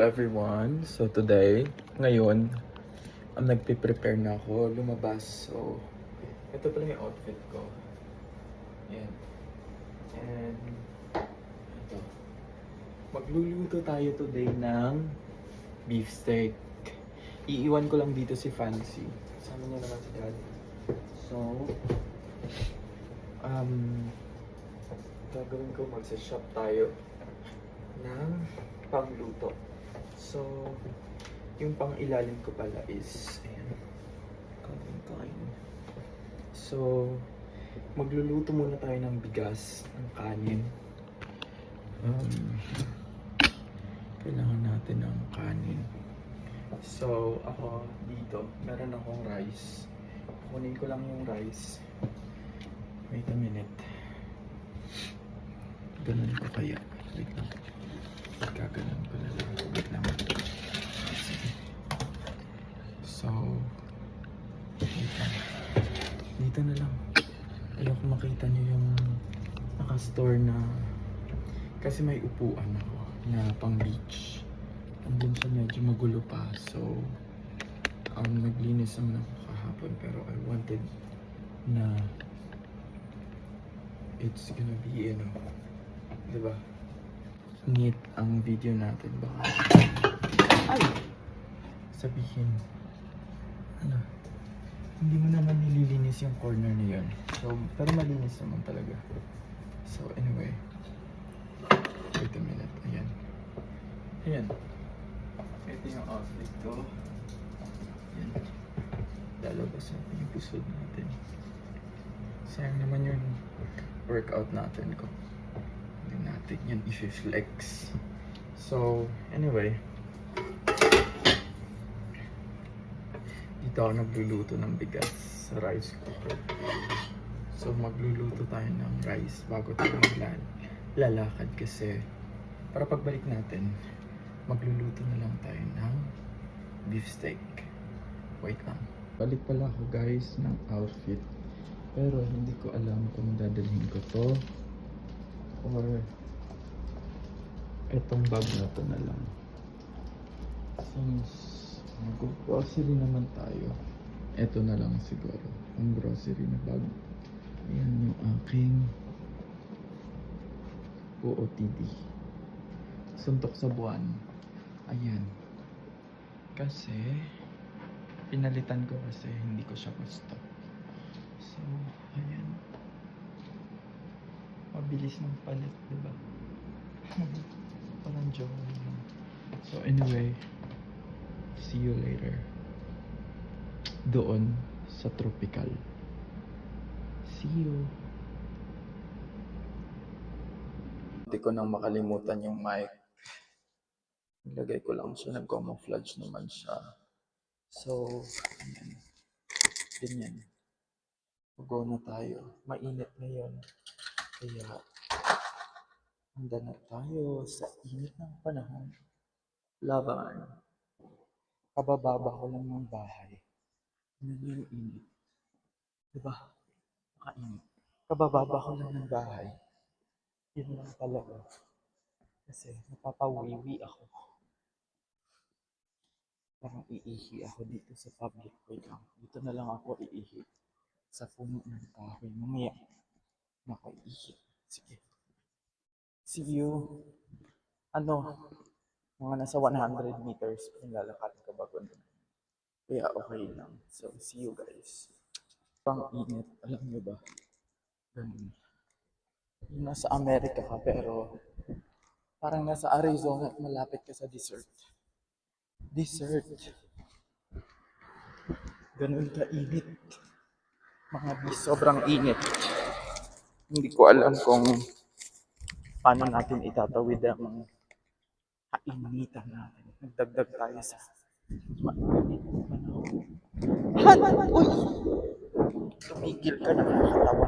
Everyone, so today, ngayon, nagpe-prepare na ako lumabas. So, ito pala yung outfit ko. Yan. And, ito. Magluluto tayo today ng beef steak. Iiwan ko lang dito si Fancy. Kasama niya naman si Dad. So, um, gagawin ko magsa-shop tayo ng pangluto. So, yung pang ilalim ko pala is, ayan, kain. So, magluluto muna tayo ng bigas, ng kanin. Kailangan natin ng kanin. So, ako dito, meron akong rice. Kunin ko lang yung rice. Wait a minute. Ganun ko kaya. Wait lang. Gaganon ko na lang. Wait lang. Sige. So, wait lang. Dito na lang. Ayoko makita nyo yung naka-store na kasi may upuan ako na pang beach. Andun siya medyo magulo pa. So, naglinis naman ako kahapon pero I wanted na it's gonna be, diba? Neat ang video natin. Baka ay! Sabihin ano? Hindi mo naman nililinis yung corner na yun. So, pero malinis naman talaga. So, anyway. Wait a minute. Ayan. Ayan. Ito yung outfit ko. Ayan. Lalabas natin yung pusod natin. Sayang naman yung workout natin ko. Hindi natin yan i-flex. So, anyway. Dito ako nagluluto ng bigas sa rice cooker. So, magluluto tayo ng rice bago tayo lalakad kasi para pagbalik natin, magluluto na lang tayo ng beef steak. Wait lang. Balik pala ako guys ng outfit. Pero hindi ko alam kung dadalhin ko to or etong bag na to na lang. Since mag-grocery naman tayo, eto na lang siguro ang grocery na bag. Ayan yung aking OOTD. Suntok sa buwan. Ayan. Kasi pinalitan ko kasi hindi ko siya gusto. So, ayan. Mabilis ng palit, diba? Parang joke lang. So, anyway. See you later. Doon sa tropical. See you. Hindi ko nang makalimutan yung mic. Nilagay ko lang siya. Nag-camouflage naman siya. So, ayan. Ganyan. Go na tayo. Mainit ngayon. Kaya, handa na tayo sa init ng panahon. Laban. Kabababa ko lang ng bahay. Ano yung init? Diba? Nakainit. Kabababa ko lang ng bahay. Yun lang talaga. Kasi napapawiwi ako. Parang iihi ako dito sa public way lang. Dito na lang ako iihi. Sa puno ng kahoy. Mamaya, makaiihi. Sige. See you. Mga nasa 100 meters. Lalakad ka bago doon. Kaya okay lang. So, see you guys. Pang init. Alam nyo ba? Ganun. Nasa Amerika ka pero parang nasa Arizona at malapit ka sa desert. Desert. Ganun ka init. Mga sobrang init. Hindi ko alam kung paano natin itatawid ang kainitan natin. Nagdagdag tayo sa mainit na panahon. Uy! Tumigil ka, nakakatawa.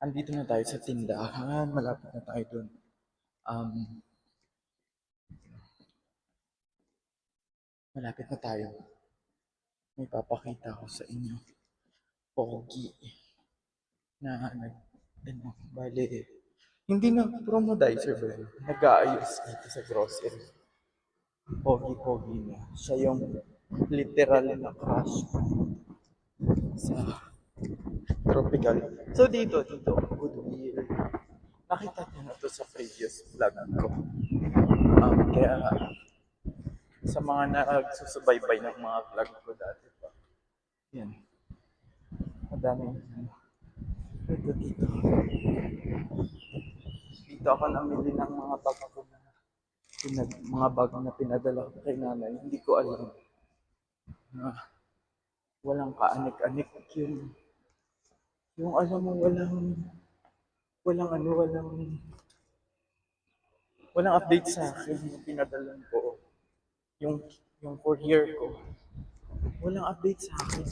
Andito na tayo sa tindahan. Malapit na tayo dun. Malapit na tayo. May papakita ko sa inyo. Pogi. Na bale, hindi na promodizer ba yun? Nag-aayos dito sa grocery. Pogi-pogi niya. Siya yung literal na crush ko sa tropical. So dito, Goodwill. Nakita niyo na to sa previous vlog ko. Kaya sa mga nagsusubaybay ng mga vlog ko dati pa. Yan. Madami. Dito. Dito ako namili ng mga bag ko na mga bag na pinadala ko kay nanay. Hindi ko alam na walang kaanik-anik yun. Yung alam mo, walang update sa akin yung pinadala ko. Yung courier ko. Walang update sa akin.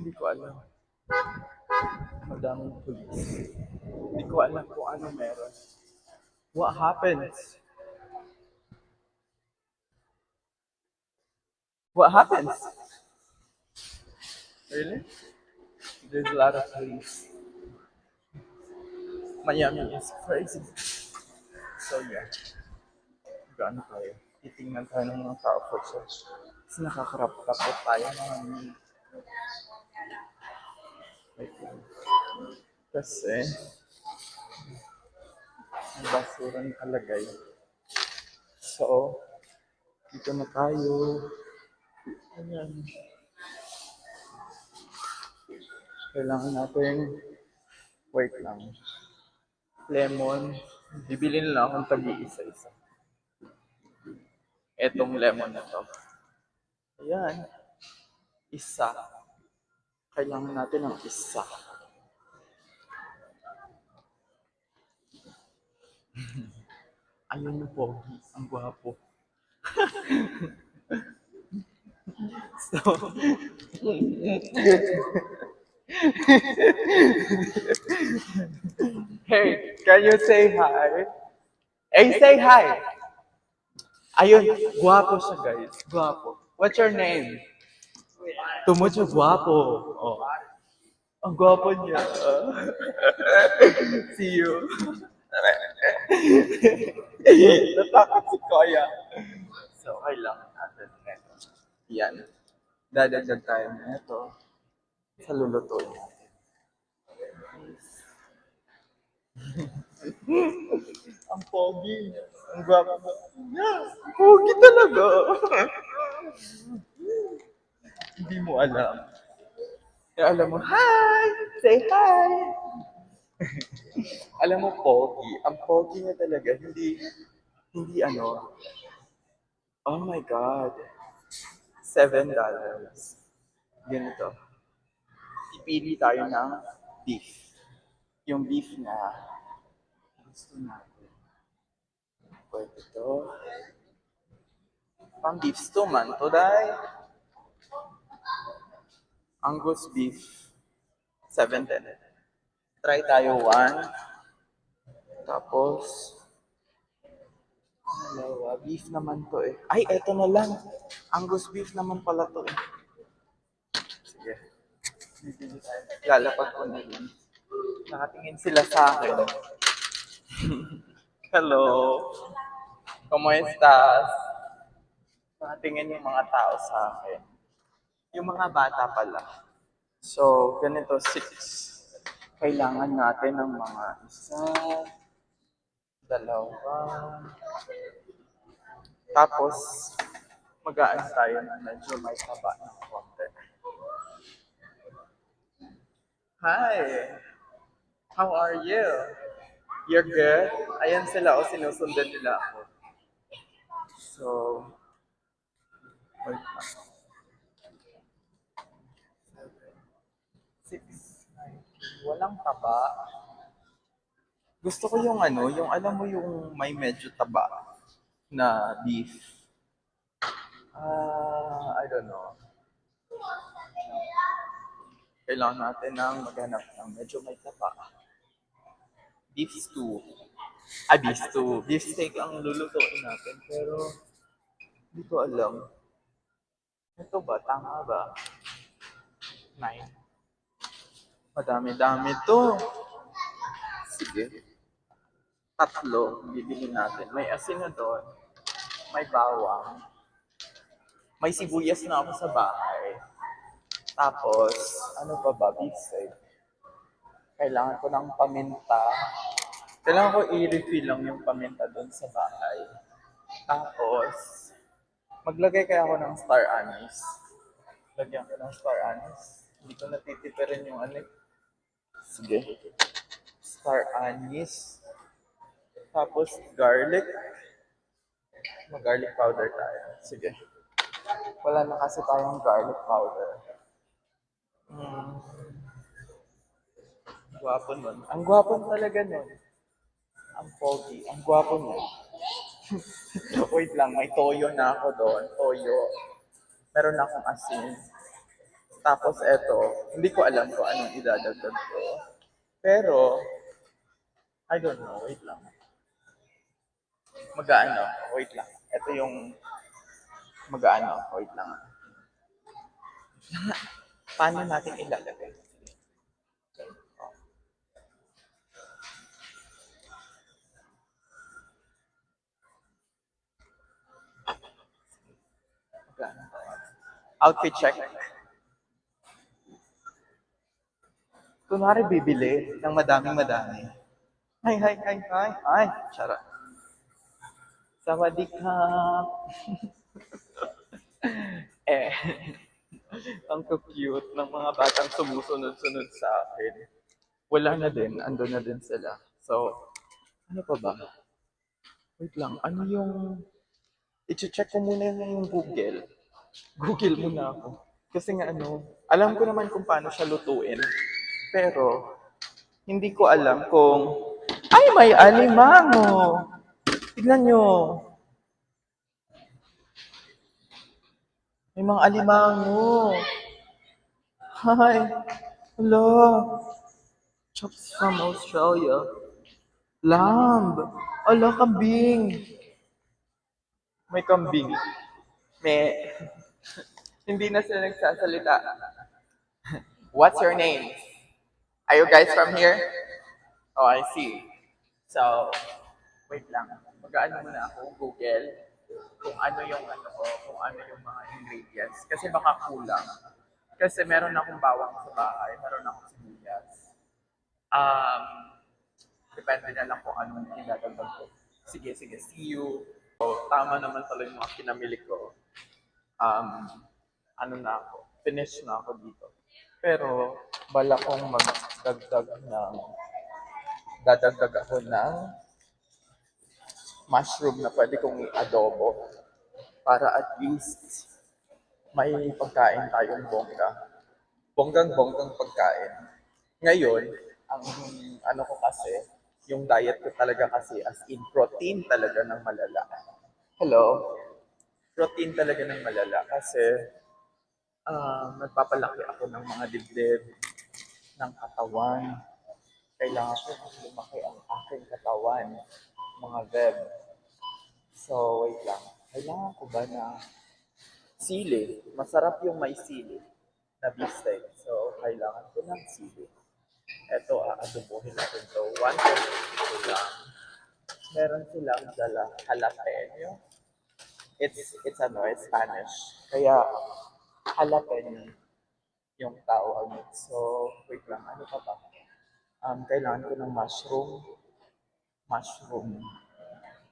Hindi ko alam. Madaming police. Hindi ko alam kung ano meron. What happens? What happens? Really? There's a lot of police. Miami is crazy. So yeah. Gano'n tayo? Titingnan tayo ng mga tao for search. Kasi nakakarap-kapot tayo ng wait lang. Kasi may basura nakalagay. So, dito na tayo. Ayan. Kailangan natin wait lang. Lemon. Bibili na lang akong tagi-isa-isa. Etong lemon na to. Ayan. Isa. Kailangan natin ng isa. Ayun yung pogi. Ang gwapo. So, hey, can you say hi? Hey, say hi! Ayun, gwapo siya guys. Gwapo. What's your name? Tumucho gwapo. Oh. Ang gwapo niya. See you. Natakot si Koya. So, kailangan natin ito. Yan. Dadagdag tayo na ito sa lulutuin natin. Ang pogi. Ang gwapo. Pogi talaga. Hindi mo alam. Kaya alam mo, hi! Say hi! Alam mo, pogi. Ang pogi niya talaga. Hindi ano. Oh my God. $7. Ganito. Pipili tayo ng beef. Yung beef na gusto natin. Pwede ito. Pang beef stew man. Today, Angus beef. $7. Try tayo one. Tapos, dalawa. Beef naman to eh. Ay, eto na lang. Angus beef naman pala to eh. Sige. Bibili tayo. Lalapag ko na yun. Nakatingin sila sa akin. Hello. ¿Cómo estás? Nakatingin yung mga tao sa akin. Yung mga bata pala. So, ganito, 6. Kailangan natin ng mga isa, dalawa. Tapos, mag-aano tayo na medyo may taba ng konti. Hi! How are you? You're good? Ayan sila o sinusundan nila ako. So, wait lang. 6. Walang taba. Gusto ko yung ano, yung alam mo yung may medyo taba na beef. I don't know. Kailangan natin ng maghanap ng medyo may taba. Beef stew. Beef stew. Beef steak ang lulutuin natin. Pero, hindi ko alam. Ito ba? Tama ba? 9. Madami-dami to. Sige. 3. Bibili natin. May asin na doon. may bawang, may sibuyas na ako sa bahay. Tapos, ano pa ba, bisay? Kailangan ko ng paminta. Kailangan ko i-refill lang yung paminta doon sa bahay. Tapos, maglagay kaya ako ng star anise. Lagyan ko ng star anise. Hindi ko natitipirin yung ano. Sige. Star anise. Tapos, garlic. Mag-garlic powder tayo. Sige. Wala na kasi tayong garlic powder. Gwapo nun. Ang gwapo talaga nun. Ang pogi. Ang gwapo nun. Wait lang, may toyo na ako doon. Toyo. Meron akong asin. Tapos eto, hindi ko alam kung anong idadagdag ko. Pero, I don't know. Wait lang. Mag-ano? Wait lang. Ito yung mag-ano? Wait lang. Paano natin ilalagay? Mag-ano? Outfit check. Kunwari bibili ng madaming-madami. Hi, hi, hi, hi, hi. Charot. Sawadee ka. Eh, ang cute ng mga batang sumusunod-sunod sa akin. Wala na din, ando na din sila. So, ano pa ba? Wait lang, ano yung... I-check ko muna yung Google. Google muna ako. Kasi nga ano, alam ko naman kung paano siya lutuin. Pero, hindi ko alam kung... Ay, may alimango! Tignan nyo. May mga alimango. Hi. Hello. Chops from Australia. Lamb. Ala, kambing. May kambing. May... Hindi na sila nagsasalita. What's your name? Are you guys from here? Oh, I see. So, wait lang. Mag-ano muna ako, Google, kung ano yung ano ko, kung ano yung mga ingredients. Kasi baka kulang. Kasi meron akong bawang sa bahay, meron akong sibuyas. Um, Depende na lang kung anong idadagdag ko. Sige, sige, see you. So, tama naman pala yung mga pinamili ko. Ano na ako, finish na ako dito. Pero, bala kong dadagdag ako ng mushroom na pwede kong i-adobo para at least may pagkain tayong bongga. Bonggang-bonggang pagkain. Ngayon, ang ano ko kasi, yung diet ko talaga kasi as in protein talaga ng malala. Hello? Protein talaga ng malala kasi nagpapalaki ako ng mga dibdib, ng katawan. Kailangan ko mas lumaki ang aking katawan, mga web. So, wait lang. Kailangan ko ba na sili? Masarap yung may sili na beefsteak. So, kailangan ko ng sili. Ito, aadobohin natin to. 1 lang. Meron silang dala jalapeno. It's Spanish. Kaya, jalapeno yung tawag. So, wait lang. Ano pa ba? Kailangan ko ng mushroom,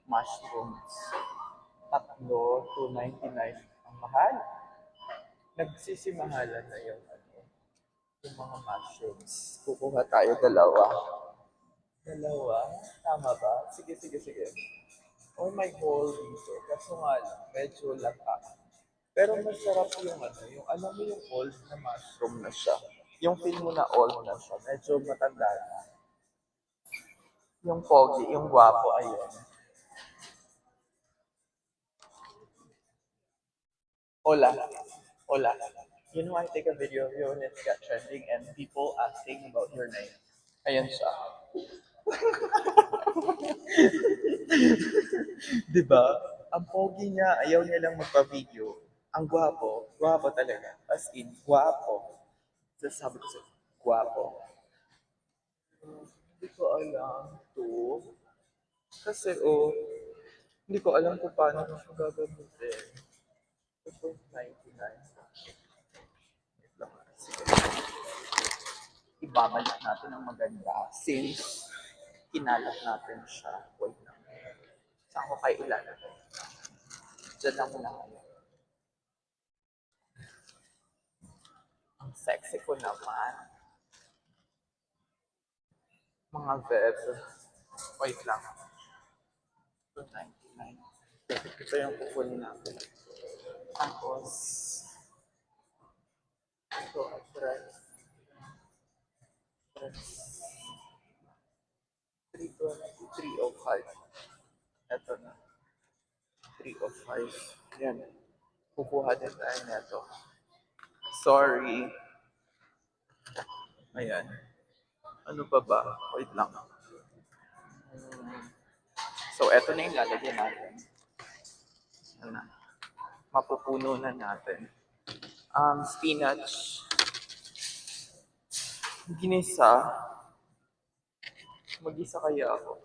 mushrooms. Tatlo, 2.99. Ang mahal. Nagsisimahalan na yung ano, yung mga mushrooms. Kukuha tayo dalawa. Dalawa? Tama ba? Sige, sige, sige. Or may hole dito. Kaso nga lang, medyo lata. Pero masarap yung ano, yung alam mo yung old na mushroom na siya. Yung feel mo na old na siya. Medyo matanda na. Yung pogi, yung gwapo, ayun. Hola. Hola. You know, I take a video of you and it got trending and people asking about your name. Ayan siya. Diba? Ang pogi niya, ayaw niya lang magpa-video. Ang gwapo, gwapo talaga. As in, gwapo. Sasabi ko sa'yo, gwapo. Hindi ko alam to. Kasi, oh, Hindi ko alam kung paano ko siya gagamitin. 2.99. Wait lang. Sige. Ibabalik natin ng maganda since kinalat natin siya. Wait lang. Saan ko kayo ilalagay? Diyan lang muna kayo. Ang sexy ko naman. Mga veb. Wait lang. 299. Ito yung kukunin natin. Tapos, ito, address. 305. Ito na. 305. Yan. Kukuha din tayo nito. Sorry. Ayan. Ano pa ba? Wait lang. So, eto na yung lalagyan natin. Ano na? Mapupuno na natin. Spinach. Ginisa. Mag-isa kaya ako.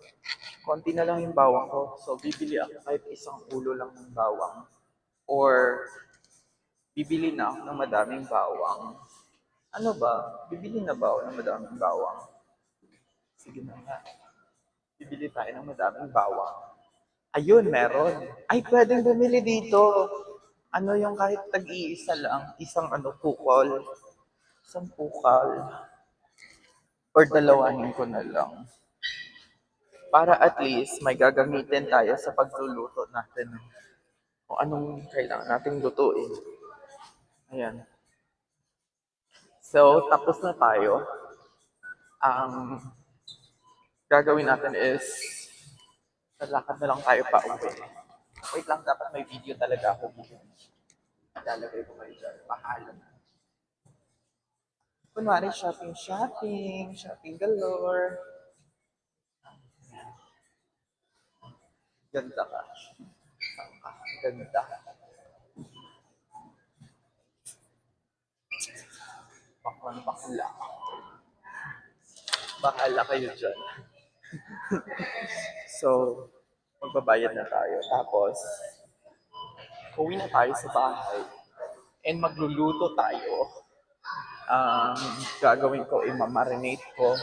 Konti na lang yung bawang ko. So, bibili ako kahit isang ulo lang ng bawang. Or, bibili na ako ng madaming bawang. Ano ba? Bibili na ba ako ng madaming bawang? Sige na nga. Bibili tayo ng madaming bawang. Ayun, meron. Ay, pwedeng bumili dito. Ano yung kahit tag-iisa lang, isang pukol. Isang pukal. Or dalawahin ko na lang. Para at least may gagamitin tayo sa pagluluto natin. Kung anong kailangan nating lutuin. Ayan. So, tapos na tayo. Ang gagawin natin is lalakad na lang tayo pa uwi. Wait lang, dapat may video talaga ako. Ilalagay ko kayo dyan. Pahala na. Kunwari, shopping galore. Ganda ka. Ganda. Bakla. Bahala kayo dyan. So, magbabayad na tayo. Tapos, uwi na tayo sa bahay. And magluluto tayo. Gagawin ko, imamarinate ko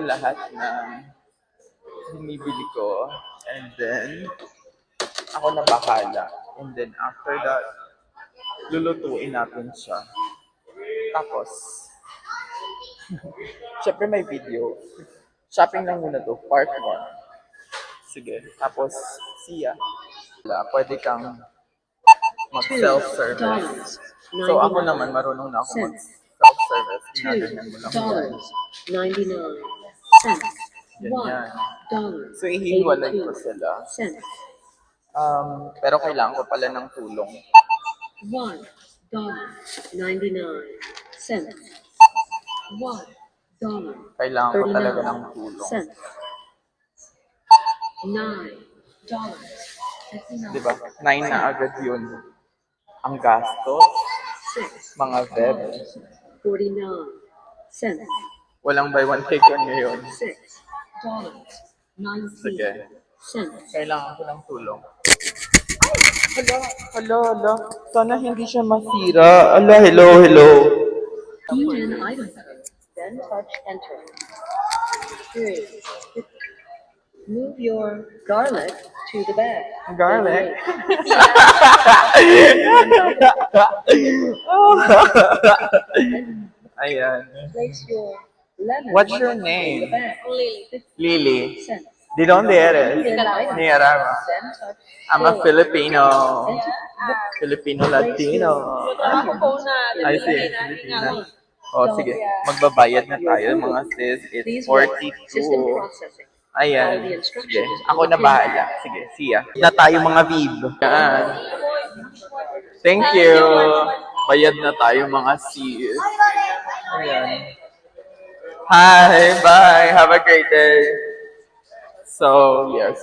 lahat ng binibili ko. And then, ako na bahala. And then, after that, lulutuin natin siya. Tapos, syempre may video. Shopping lang muna to, part 1. Sige, tapos, siya. Pwede kang mag-self-service. So, ako naman, marunong na ako mag-self-service. Ginaganyan mo lang yan. Ganyan. So, ihiwalay ko sila. Pero kailangan ko pala ng tulong. $1.99. Kailangan ko talaga ng tulong. $9. Diba? 9 na agad yun. Ang gastos. Mga beb. 49 Walang buy one take one ngayon. Sige. Kailangan ko ng tulong. Hala. Sana hindi siya masira. Hello. Key in item. Then touch enter. 3. Move your garlic to the bag. Garlic? Ayan. Place your lemon. What's your in the name? bag. Lily. Cents. ¿De dónde eres? Key in item. Nicaragua. Then touch I'm a four. Filipino. Enter. Filipino Latino. I see. Filipina. Oh, sige. Magbabayad na tayo mga sis. It's Please wait. System 42. processing. Ayan. Sige. Ako na bahala. Sige. See ya. Na tayo mga vib. Yan. Thank you. Bayad na tayo mga sis. Ayan. Hi. Bye. Have a great day. So, yes.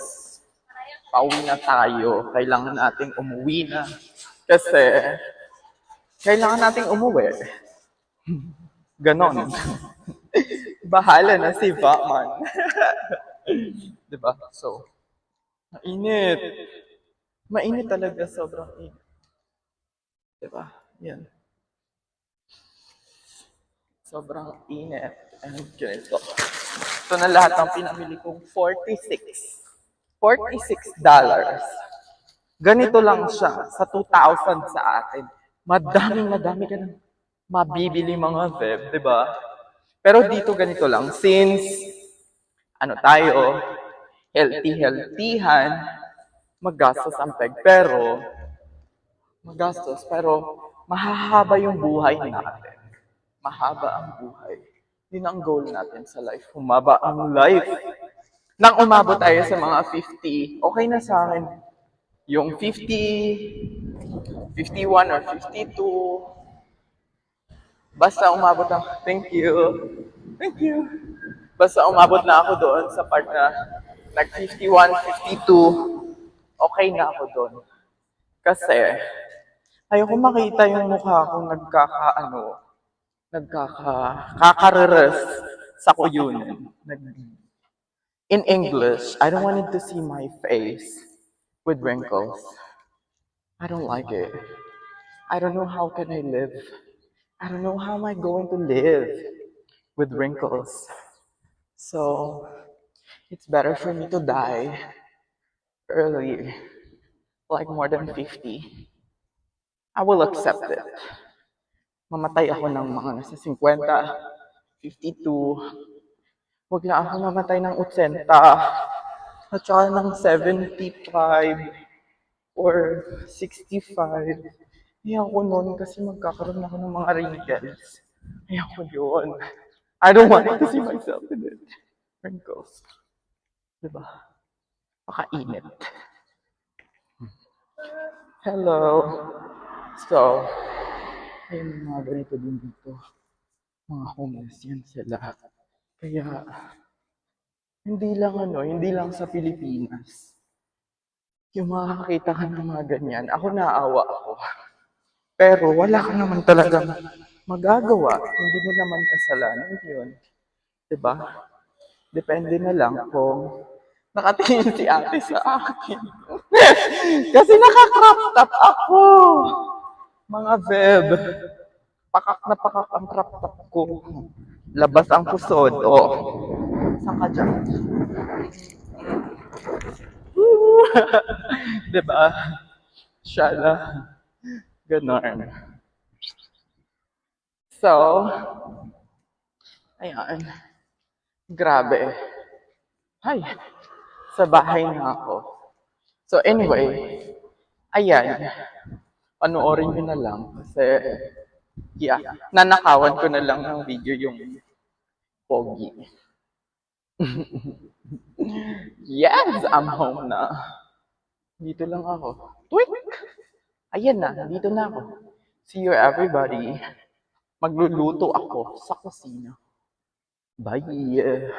Pauwi na tayo. Kailangan nating umuwi na. Kasi, kailangan nating umuwi. Ganon. Bahala na si Batman. Diba? So, mainit. Mainit talaga, sobrang init. Diba? Yan. Sobrang init. And ganito. Ito na lahat ng pinamili kong $46. Ganito lang siya sa 2,000 sa atin. Madami ka ng mabibili mga Feb, di ba? Pero dito ganito lang, since ano tayo, healthy-healthyhan, magastos ang peg, pero mahahaba yung buhay natin. Mahaba ang buhay. Yun ang goal natin sa life. Humaba ang life. Nang umabot tayo sa mga 50, okay na sa akin. Yung 50, 51 or 52, basta umabot na, thank you. Basta umabot na ako doon sa part na nag 51, 52, okay na ako doon. Kasi, ayoko makita yung mukha kong kakareres sa kuyunan. In English, I don't want to see my face with wrinkles. I don't like it. I don't know how can I live. I don't know how am I going to live with wrinkles. So, it's better for me to die early, like more than 50. I will accept it. Mamatay ako ng mga nasa 50, 52. Huwag na ako mamatay ng 80 at saka ng 75 or 65. Ayoko nun kasi magkakaroon ako ng mga wrinkles. Ayoko yun. I don't want to see myself in it. Wrinkles. Diba? Pakainit. Hello. So, ayun mga ganito din dito. Mga homeless yan sila. Kaya, hindi lang sa Pilipinas. Yung makakakita ka ng mga ganyan, ako naawa ako. Pero wala ka naman talagang magagawa. Hindi mo naman kasalanan yun. Diba? Depende na lang kung nakatingin si ate sa akin. Kasi naka-crop top ako. Mga Feb. Pakak na pakak ang crop top ko. Labas ang pusod. Oh. Saan ka dyan? Diba? Shala. Ganon. So, ayan. Grabe. Ay, sa bahay na ako. So anyway, ayan. Panoorin nyo na lang kasi, yeah, nanakawan ko na lang ng video yung pogi. Yes, I'm home na. Dito lang ako. Tweak! Ayan na, dito na ako. See you everybody. Magluluto ako sa kusina. Bye!